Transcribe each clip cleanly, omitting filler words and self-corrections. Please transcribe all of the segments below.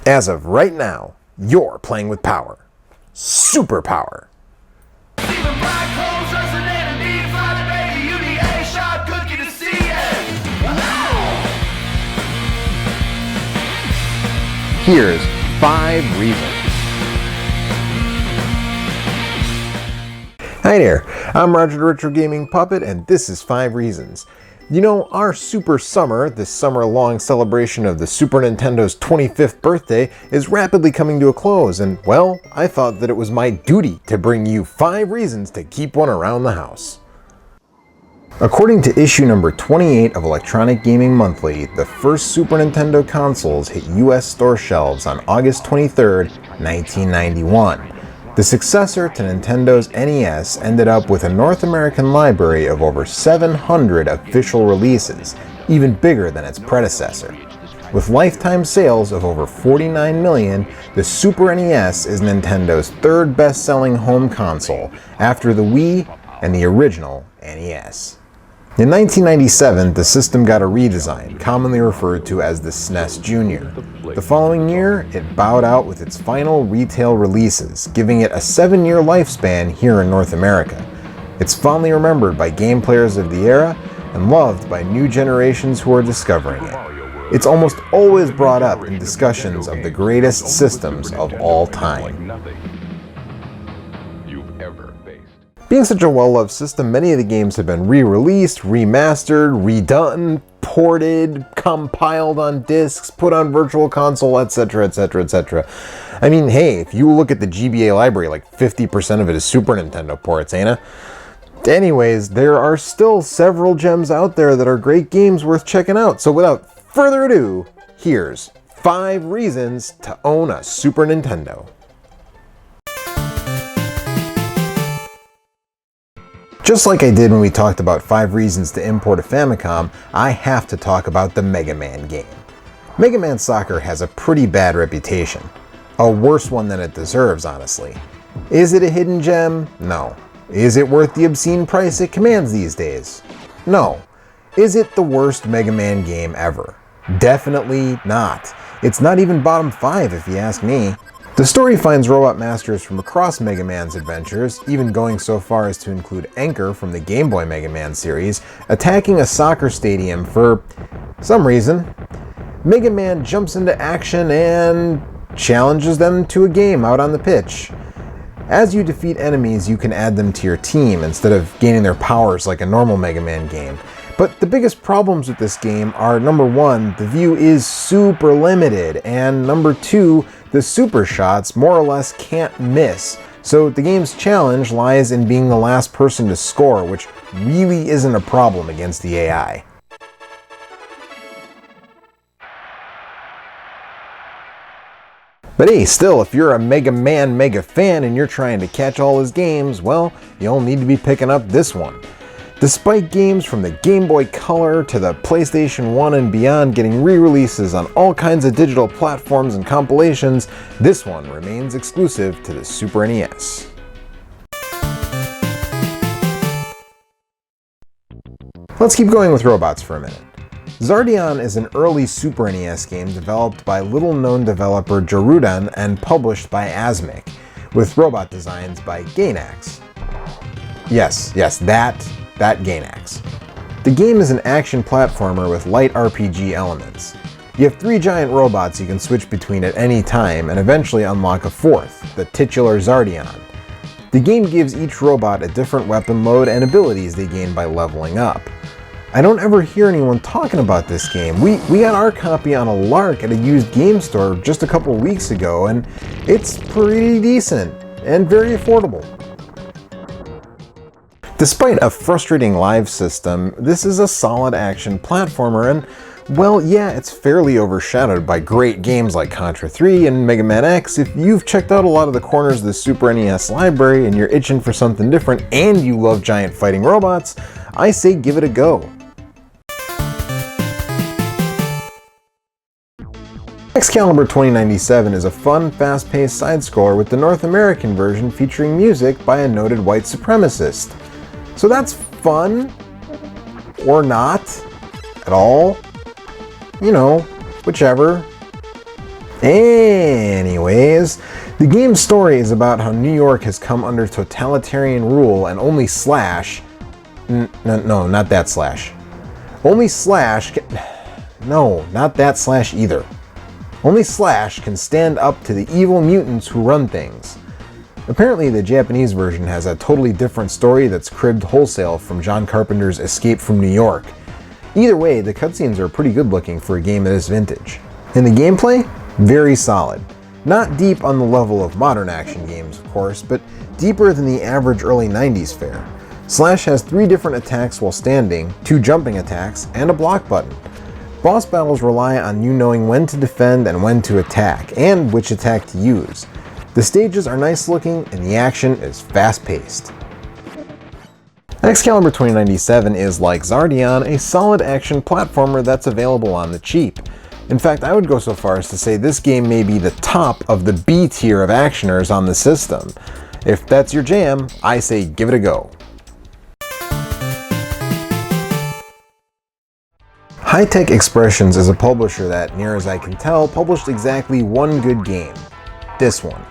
As of right now, you're playing with power. Superpower. Here's 5 reasons. Hi there, I'm Roger the Retro Gaming Puppet, and this is 5 reasons. You know, our Super Summer, this summer-long celebration of the Super Nintendo's 25th birthday, is rapidly coming to a close, and, well, I thought that it was my duty to bring you 5 reasons to keep one around the house. According to issue number 28 of Electronic Gaming Monthly, the first Super Nintendo consoles hit US store shelves on August 23, 1991. The successor to Nintendo's NES ended up with a North American library of over 700 official releases, even bigger than its predecessor. With lifetime sales of over 49 million, the Super NES is Nintendo's third best-selling home console, after the Wii and the original NES. In 1997, the system got a redesign, commonly referred to as the SNES Junior. The following year, it bowed out with its final retail releases, giving it a 7-year lifespan here in North America. It's fondly remembered by game players of the era and loved by new generations who are discovering it. It's almost always brought up in discussions of the greatest systems of all time. Being such a well-loved system, many of the games have been re-released, remastered, redone, ported, compiled on discs, put on Virtual Console, etc, etc, etc. I mean, hey, if you look at the GBA library, like 50% of it is Super Nintendo ports, ain't it? Anyways, there are still several gems out there that are great games worth checking out, so without further ado, here's 5 reasons to own a Super Nintendo. Just like I did when we talked about 5 reasons to import a Famicom, I have to talk about the Mega Man game. Mega Man Soccer has a pretty bad reputation. A worse one than it deserves, honestly. Is it a hidden gem? No. Is it worth the obscene price it commands these days? No. Is it the worst Mega Man game ever? Definitely not. It's not even bottom 5 if you ask me. The story finds Robot Masters from across Mega Man's adventures, even going so far as to include Anchor from the Game Boy Mega Man series, attacking a soccer stadium for some reason. Mega Man jumps into action and challenges them to a game out on the pitch. As you defeat enemies, you can add them to your team instead of gaining their powers like a normal Mega Man game. But the biggest problems with this game are, number 1, the view is super limited, and number 2, the super shots more or less can't miss. So the game's challenge lies in being the last person to score, which really isn't a problem against the AI. But hey, still, if you're a Mega Man mega fan and you're trying to catch all his games, well, you'll need to be picking up this one. Despite games from the Game Boy Color to the PlayStation 1 and beyond getting re-releases on all kinds of digital platforms and compilations, this one remains exclusive to the Super NES. Let's keep going with robots for a minute. Zardion is an early Super NES game developed by little-known developer Jorudan and published by Asmik, with robot designs by Gainax. Yes, that Gainax. The game is an action platformer with light RPG elements. You have 3 giant robots you can switch between at any time and eventually unlock a 4th, the titular Zardion. The game gives each robot a different weapon load and abilities they gain by leveling up. I don't ever hear anyone talking about this game. We got our copy on a lark at a used game store just a couple weeks ago, and it's pretty decent and very affordable. Despite a frustrating live system, this is a solid action platformer, and, well, yeah, it's fairly overshadowed by great games like Contra 3 and Mega Man X. If you've checked out a lot of the corners of the Super NES library and you're itching for something different and you love giant fighting robots, I say give it a go. Excalibur 2097 is a fun, fast-paced side-scroller with the North American version featuring music by a noted white supremacist. So that's fun, or not, at all, you know, whichever. And anyways. The game's story is about how New York has come under totalitarian rule and only Slash... No, not that Slash. Only Slash... No, not that Slash either. Only Slash can stand up to the evil mutants who run things. Apparently the Japanese version has a totally different story that's cribbed wholesale from John Carpenter's Escape from New York. Either way, the cutscenes are pretty good looking for a game of this vintage. And the gameplay? Very solid. Not deep on the level of modern action games, of course, but deeper than the average early 90s fare. Slash has 3 different attacks while standing, 2 jumping attacks, and a block button. Boss battles rely on you knowing when to defend and when to attack, and which attack to use. The stages are nice looking, and the action is fast paced. Excalibur 2097 is, like Zardion, a solid action platformer that's available on the cheap. In fact, I would go so far as to say this game may be the top of the B tier of actioners on the system. If that's your jam, I say give it a go. High-Tech Expressions is a publisher that, near as I can tell, published exactly one good game. This one.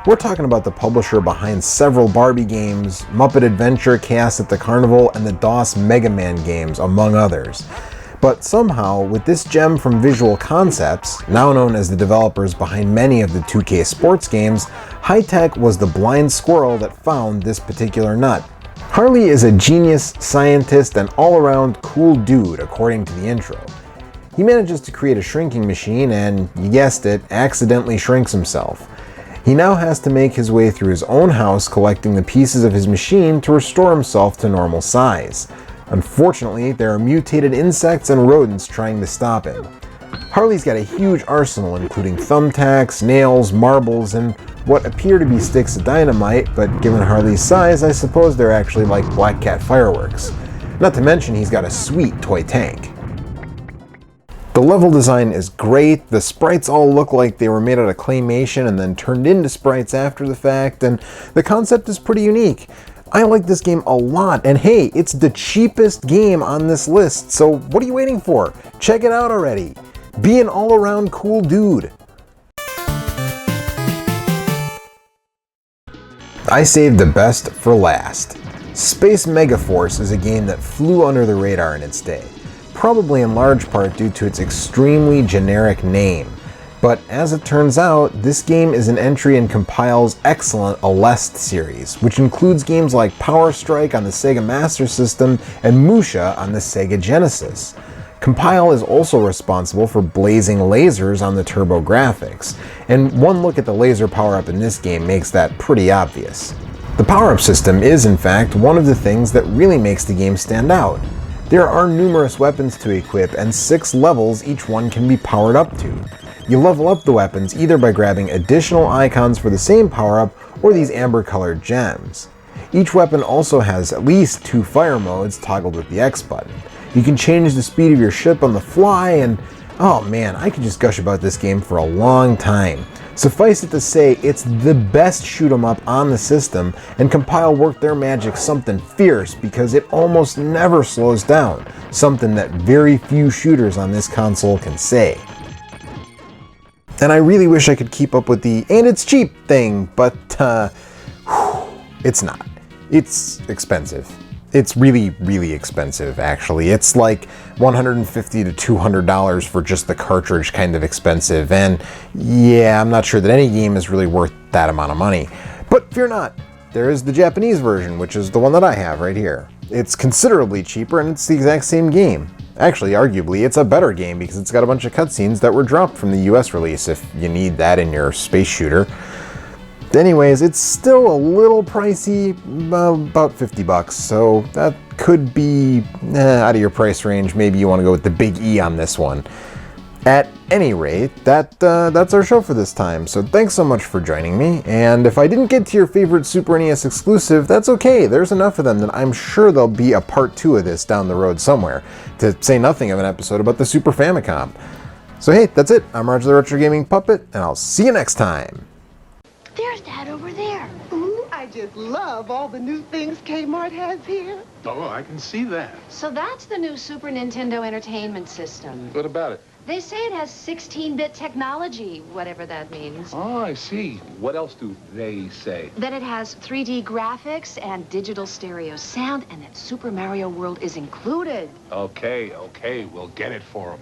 We're talking about the publisher behind several Barbie games, Muppet Adventure, Chaos at the Carnival, and the DOS Mega Man games, among others. But somehow, with this gem from Visual Concepts, now known as the developers behind many of the 2K sports games, High-Tech was the blind squirrel that found this particular nut. Harley is a genius, scientist, and all-around cool dude, according to the intro. He manages to create a shrinking machine and, you guessed it, accidentally shrinks himself. He now has to make his way through his own house collecting the pieces of his machine to restore himself to normal size. Unfortunately, there are mutated insects and rodents trying to stop him. Harley's got a huge arsenal including thumbtacks, nails, marbles, and what appear to be sticks of dynamite, but given Harley's size, I suppose they're actually like Black Cat fireworks. Not to mention he's got a sweet toy tank. The level design is great, the sprites all look like they were made out of claymation and then turned into sprites after the fact, and the concept is pretty unique. I like this game a lot, and hey, it's the cheapest game on this list, so what are you waiting for? Check it out already. Be an all-around cool dude. I saved the best for last. Space Megaforce is a game that flew under the radar in its day, probably in large part due to its extremely generic name. But as it turns out, this game is an entry in Compile's excellent Aleste series, which includes games like Power Strike on the Sega Master System and Musha on the Sega Genesis. Compile is also responsible for blazing lasers on the TurboGrafx, and one look at the laser power-up in this game makes that pretty obvious. The power-up system is, in fact, one of the things that really makes the game stand out. There are numerous weapons to equip, and 6 levels each one can be powered up to. You level up the weapons either by grabbing additional icons for the same power-up or these amber-colored gems. Each weapon also has at least 2 fire modes toggled with the X button. You can change the speed of your ship on the fly, and oh man, I could just gush about this game for a long time. Suffice it to say, it's the best shoot-'em-up on the system, and Compile worked their magic something fierce because it almost never slows down, something that very few shooters on this console can say. And I really wish I could keep up with the "and it's cheap" thing, but it's not. It's expensive. It's really, really expensive, actually. It's like $150 to $200 for just the cartridge kind of expensive, and yeah, I'm not sure that any game is really worth that amount of money. But fear not, there is the Japanese version, which is the one that I have right here. It's considerably cheaper, and it's the exact same game. Actually, arguably, it's a better game because it's got a bunch of cutscenes that were dropped from the US release if you need that in your space shooter. Anyways, it's still a little pricey, about $50, so that could be out of your price range. Maybe you want to go with the big E on this one. At any rate, that's our show for this time, so thanks so much for joining me, and if I didn't get to your favorite Super NES exclusive, that's okay. There's enough of them that I'm sure there'll be a part 2 of this down the road somewhere, to say nothing of an episode about the Super Famicom. So hey, that's it. I'm Roger the Retro Gaming Puppet, and I'll see you next time. There's Dad over there. Ooh, I just love all the new things Kmart has here. Oh, I can see that. So that's the new Super Nintendo Entertainment System. What about it? They say it has 16-bit technology, whatever that means. Oh, I see. What else do they say? That it has 3D graphics and digital stereo sound, and that Super Mario World is included. Okay, we'll get it for him.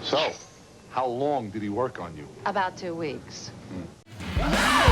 So, how long did he work on you? About 2 weeks. Hmm.